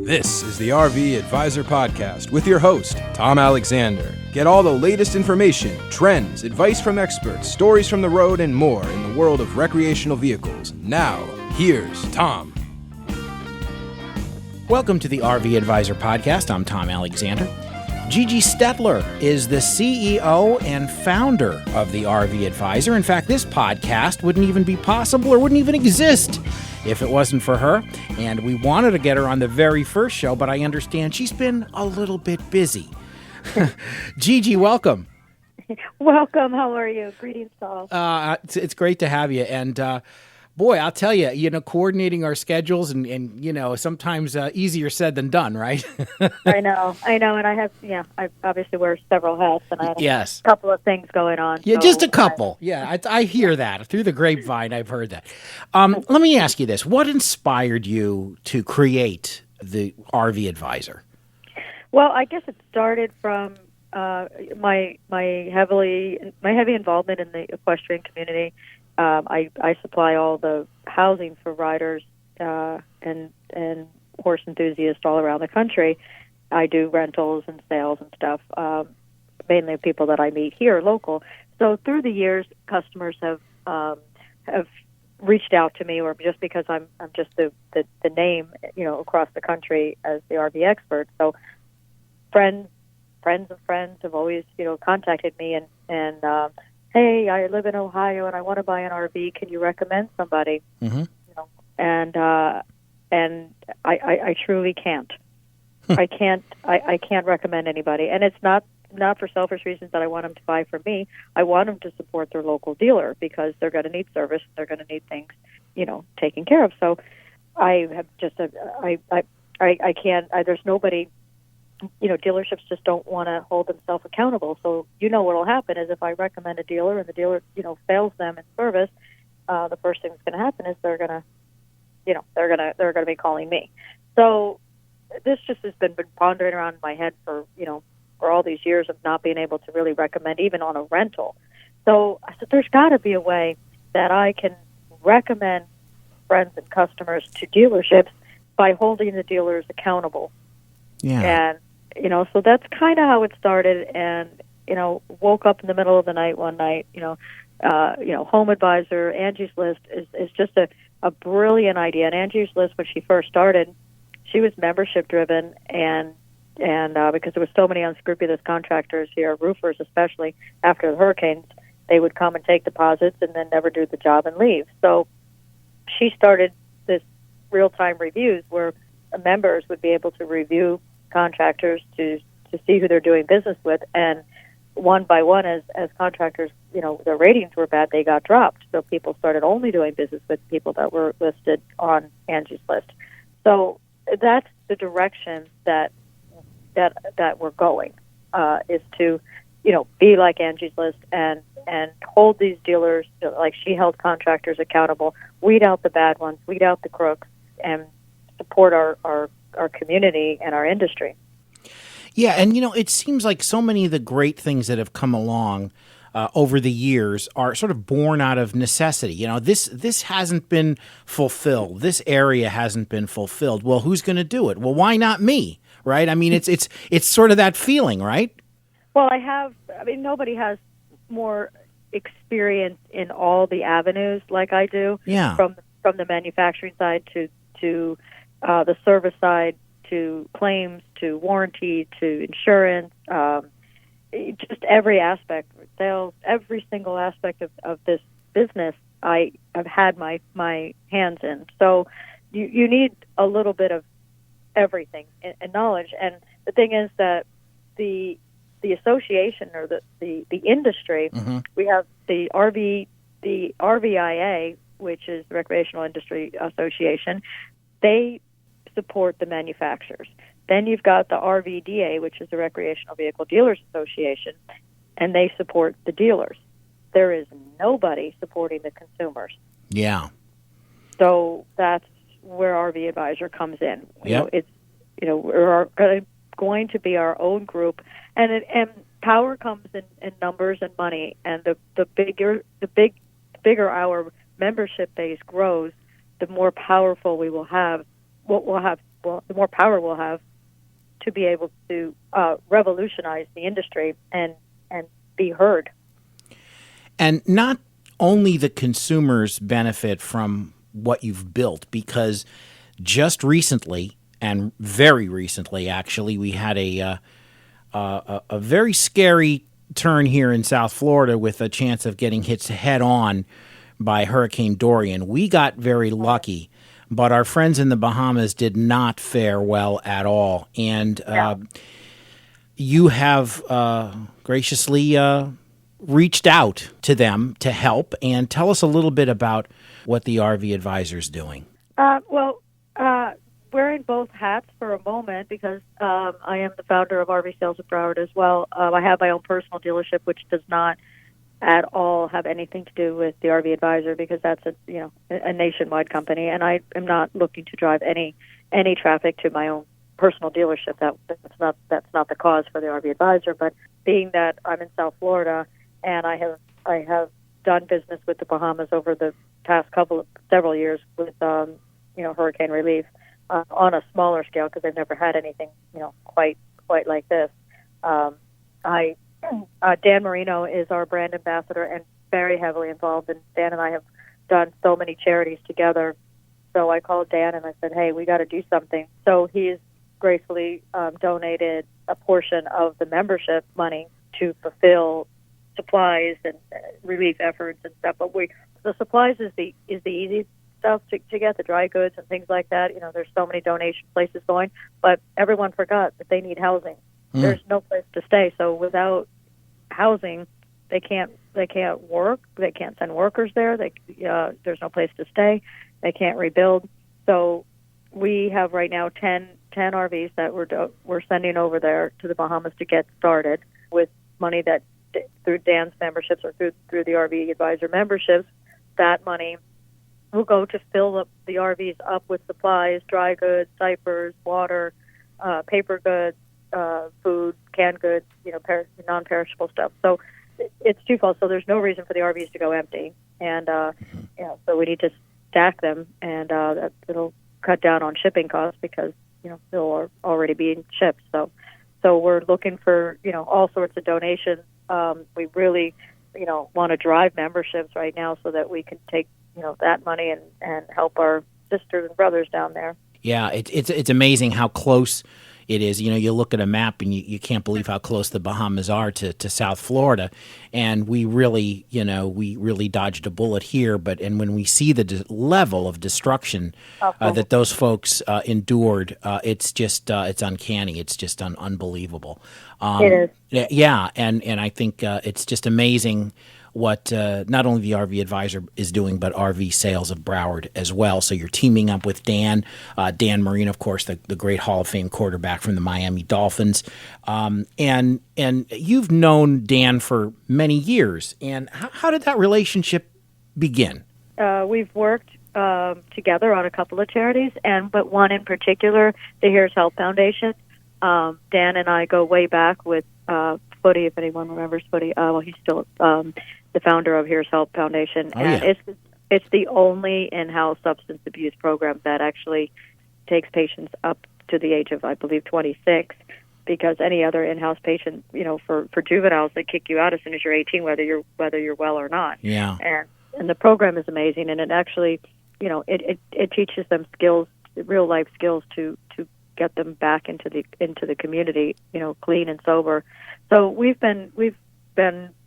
This is the RV Advisor Podcast with your host, Tom Alexander. Get all the latest information, trends, advice from experts, stories from the road, and more in the world of recreational vehicles. Now, here's Tom. Welcome to the RV Advisor Podcast. I'm Tom Alexander. Gigi Stetler is the CEO and founder of the RV Advisor. In fact, this podcast wouldn't even be possible or wouldn't even exist if it wasn't for her. And we wanted to get her on the very first show, but I understand she's been a little bit busy. Gigi, welcome. Welcome. How are you? Greetings to all. It's great to have you. And boy, I'll tell you, coordinating our schedules and sometimes easier said than done, right? I know. And I obviously wear several hats, and I have a couple of things going on. Yeah, so just a couple. I hear that. Through the grapevine, I've heard that. Let me ask you this. What inspired you to create the RV Advisor? Well, I guess it started from my heavy involvement in the equestrian community. I supply all the housing for riders and horse enthusiasts all around the country. I do rentals and sales and stuff, mainly people that I meet here local. So through the years, customers have reached out to me, or just because I'm just the name across the country as the RV expert. So friends of friends have always contacted me and hey, I live in Ohio and I want to buy an RV. Can you recommend somebody? Mm-hmm. And I truly can't. I can't recommend anybody. And it's not for selfish reasons that I want them to buy from me. I want them to support their local dealer because they're going to need service. They're going to need things, taken care of. So I have just I can't. There's nobody. Dealerships just don't want to hold themselves accountable. So what will happen is if I recommend a dealer and the dealer, fails them in service, the first thing that's going to happen is they're going to be calling me. So this just has been pondering around in my head for all these years of not being able to really recommend even on a rental. So I said, there's got to be a way that I can recommend friends and customers to dealerships by holding the dealers accountable. Yeah. And, so that's kind of how it started. And, woke up in the middle of the night one night, Home Advisor, Angie's List is just a brilliant idea. And Angie's List, when she first started, she was membership driven and because there were so many unscrupulous contractors here, roofers especially, after the hurricanes, they would come and take deposits and then never do the job and leave. So she started this real-time reviews where members would be able to review contractors to see who they're doing business with, and one by one, as contractors, their ratings were bad, they got dropped. So people started only doing business with people that were listed on Angie's List. So that's the direction that we're going, is to be like Angie's List and hold these dealers, like she held contractors accountable, weed out the bad ones, weed out the crooks, and support our community and our industry. Yeah, and it seems like so many of the great things that have come along over the years are sort of born out of necessity. This hasn't been fulfilled. This area hasn't been fulfilled. Well, who's going to do it? Well, why not me? Right? I mean, it's sort of that feeling, right? Well, nobody has more experience in all the avenues like I do. Yeah. From the manufacturing side to the service side, to claims, to warranty, to insurance, just every aspect, sales, every single aspect of this business I have had my hands in. So you need a little bit of everything and knowledge. And the thing is that the association or the industry, mm-hmm. we have the RVIA, which is the Recreational Industry Association. They support the manufacturers. Then you've got the RVDA, which is the Recreational Vehicle Dealers Association, and they support the dealers. There is nobody supporting the consumers. Yeah. So that's where RV Advisor comes in. Yep. We're going to be our own group, and power comes in numbers and money. And the bigger our membership base grows, the more powerful we will have. We'll have power we'll have to be able to revolutionize the industry and be heard. And not only the consumers benefit from what you've built, because just recently, and very recently actually, we had a very scary turn here in South Florida with a chance of getting hit head on by Hurricane Dorian. We got very lucky, but our friends in the Bahamas did not fare well at all. And you have graciously reached out to them to help, and tell us a little bit about what the RV Advisor is doing. Wearing both hats for a moment, because I am the founder of RV Sales of Broward as well. I have my own personal dealership, which does not at all have anything to do with the RV Advisor, because that's a nationwide company, and I am not looking to drive any traffic to my own personal dealership. That's not the cause for the RV Advisor. But being that I'm in South Florida and I have done business with the Bahamas over the past several years with hurricane relief. On a smaller scale, because I've never had anything, quite like this. Dan Marino is our brand ambassador and very heavily involved, and Dan and I have done so many charities together. So I called Dan and I said, hey, we got to do something. So he's gracefully donated a portion of the membership money to fulfill supplies and relief efforts and stuff. But the supplies is the easy stuff to get, the dry goods and things like that. There's so many donation places going, but everyone forgot that they need housing. There's no place to stay. So without housing, they can't work. They can't send workers there. There's no place to stay. They can't rebuild. So we have right now 10 RVs that we're sending over there to the Bahamas to get started with money that through Dan's memberships or through the RV Advisor memberships. That money will go to fill up the RVs up with supplies, dry goods, diapers, water, paper goods, food, canned goods, non-perishable stuff. So it's twofold. So there's no reason for the RVs to go empty, and so we need to stack them, and it'll cut down on shipping costs because they'll already being shipped. So we're looking for all sorts of donations. We really want to drive memberships right now so that we can take that money and help our sisters and brothers down there. Yeah, it's amazing how close it is. You look at a map and you can't believe how close the Bahamas are to South Florida, and we really dodged a bullet here. And when we see the level of destruction that those folks endured, it's just it's uncanny. It's just unbelievable. It is. Yeah, and I think it's just amazing what not only the RV Advisor is doing, but RV Sales of Broward as well. So you're teaming up with Dan Marino, of course, the great Hall of Fame quarterback from the Miami Dolphins. And you've known Dan for many years. And how did that relationship begin? We've worked together on a couple of charities, but one in particular, the Here's Help Foundation. Dan and I go way back with Footy, if anyone remembers Footy. He's still the founder of Here's Help Foundation. It's the only in-house substance abuse program that actually takes patients up to the age of, I believe, 26, because any other in-house patient, for juveniles, they kick you out as soon as you're 18, whether you're well or not. Yeah. And the program is amazing, and it actually, it teaches them skills, real life skills to get them back into the community, clean and sober. So we've been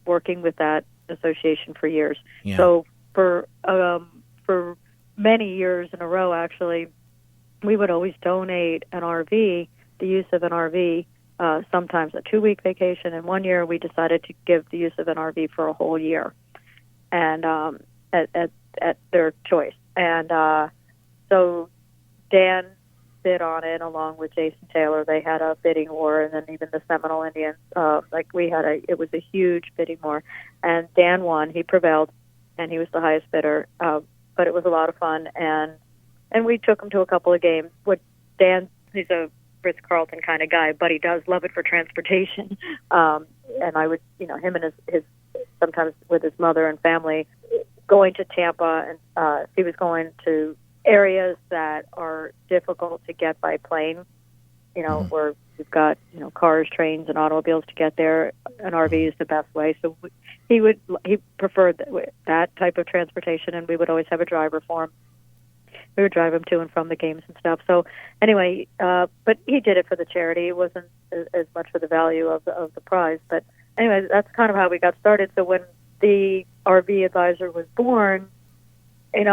working with that association for years. Yeah. So for many years in a row, actually, we would always donate an RV, the use of an RV, sometimes a 2-week vacation. And one year we decided to give the use of an RV for a whole year, and at their choice. And so Dan bid on it along with Jason Taylor. They had a bidding war, and then even the Seminole Indians. It was a huge bidding war, and Dan won. He prevailed, and he was the highest bidder. But it was a lot of fun, and we took him to a couple of games. He's a Ritz-Carlton kind of guy, but he does love it for transportation. And I would, him and his sometimes with his mother and family, going to Tampa, and if he was going to areas that are difficult to get by plane, where we've got, cars, trains, and automobiles to get there. An RV is the best way. So he preferred that type of transportation, and we would always have a driver for him. We would drive him to and from the games and stuff. So anyway, but he did it for the charity. It wasn't as much for the value of the prize. But anyway, that's kind of how we got started. So when the RV Advisor was born, I'm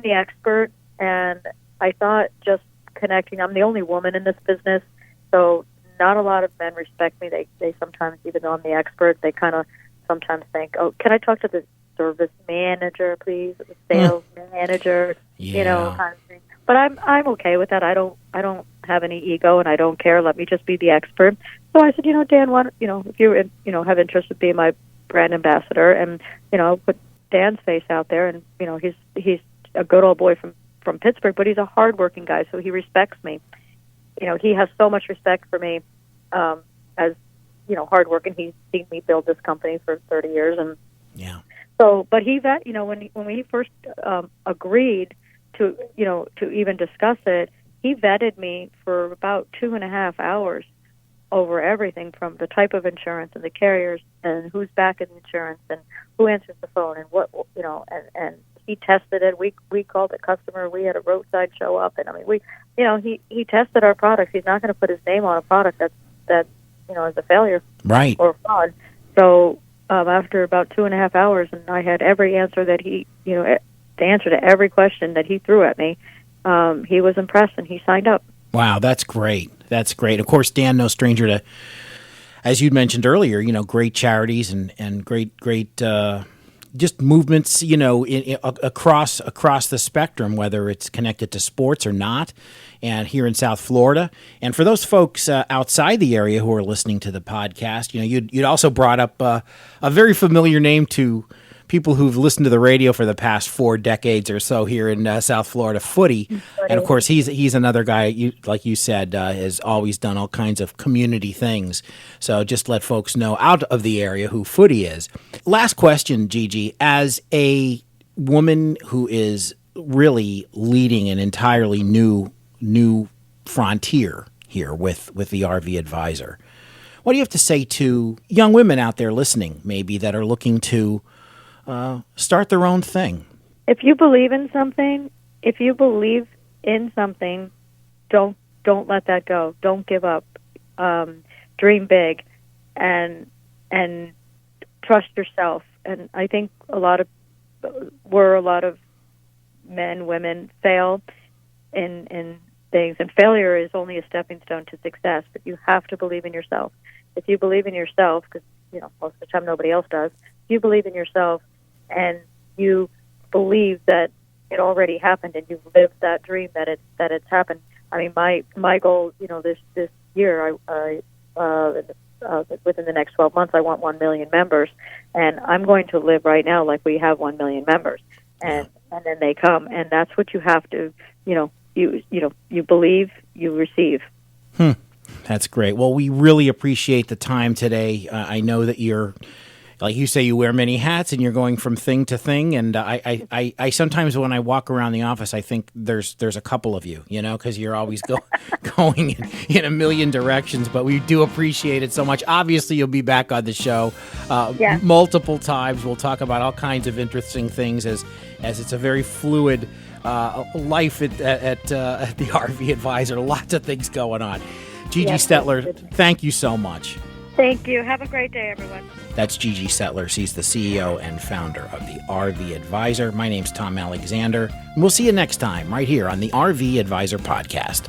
the expert, and I thought just connecting. I'm the only woman in this business, so not a lot of men respect me. They sometimes, even though I'm the expert, they kind of sometimes think, "Oh, can I talk to the service manager, please? The sales manager?" Kind of thing. But I'm okay with that. I don't have any ego, and I don't care. Let me just be the expert. So I said, Dan, if you have interest in being my brand ambassador, and put Dan's face out there, and he's a good old boy from Pittsburgh, but he's a hardworking guy, so he respects me. He has so much respect for me as hardworking. He's seen me build this company for 30 years, and So, but when we first agreed to even discuss it, he vetted me for about 2.5 hours over everything from the type of insurance and the carriers and who's backing the insurance and who answers the phone and what and he tested it. We called the customer. We had a roadside show up, and he tested our products. He's not going to put his name on a product that is a failure, right, or fraud. So after about 2.5 hours, and I had every answer that he, the answer to every question that he threw at me, he was impressed and he signed up. Wow, that's great. That's great. Of course, Dan, no stranger to, as you mentioned earlier, great charities and great just movements, across the spectrum, whether it's connected to sports or not, and here in South Florida. And for those folks outside the area who are listening to the podcast, you'd also brought up a very familiar name to people who've listened to the radio for the past 4 decades or so here in South Florida, Footy. And of course, he's another guy, like you said, has always done all kinds of community things. So just let folks know out of the area who Footy is. Last question, Gigi. As a woman who is really leading an entirely new frontier here with the RV Advisor, what do you have to say to young women out there listening, maybe, that are looking to start their own thing? If you believe in something, don't let that go. Don't give up. Dream big, and trust yourself. And I think a lot of men, women fail in things, and failure is only a stepping stone to success. But you have to believe in yourself. If you believe in yourself, because most of the time nobody else does. If you believe in yourself, and you believe that it already happened, and you've lived that dream that it's happened. I mean, my goal, this year, I within the next 12 months, I want 1 million members, and I'm going to live right now like we have 1 million members, and then they come, and that's what you have to, you believe, you receive. That's great. Well, we really appreciate the time today. I know that you're, like you say, you wear many hats and you're going from thing to thing. And I sometimes when I walk around the office, I think there's a couple of you, because you're always going in a million directions. But we do appreciate it so much. Obviously, you'll be back on the show multiple times. We'll talk about all kinds of interesting things as it's a very fluid life at the RV Advisor. Lots of things going on. Gigi Stetler, thank you so much. Thank you. Have a great day, everyone. That's Gigi Stetler. She's the CEO and founder of the RV Advisor. My name's Tom Alexander, and we'll see you next time right here on the RV Advisor Podcast.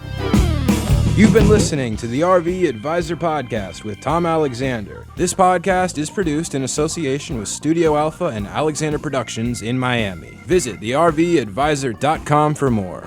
You've been listening to the RV Advisor Podcast with Tom Alexander. This podcast is produced in association with Studio Alpha and Alexander Productions in Miami. Visit thervadvisor.com for more.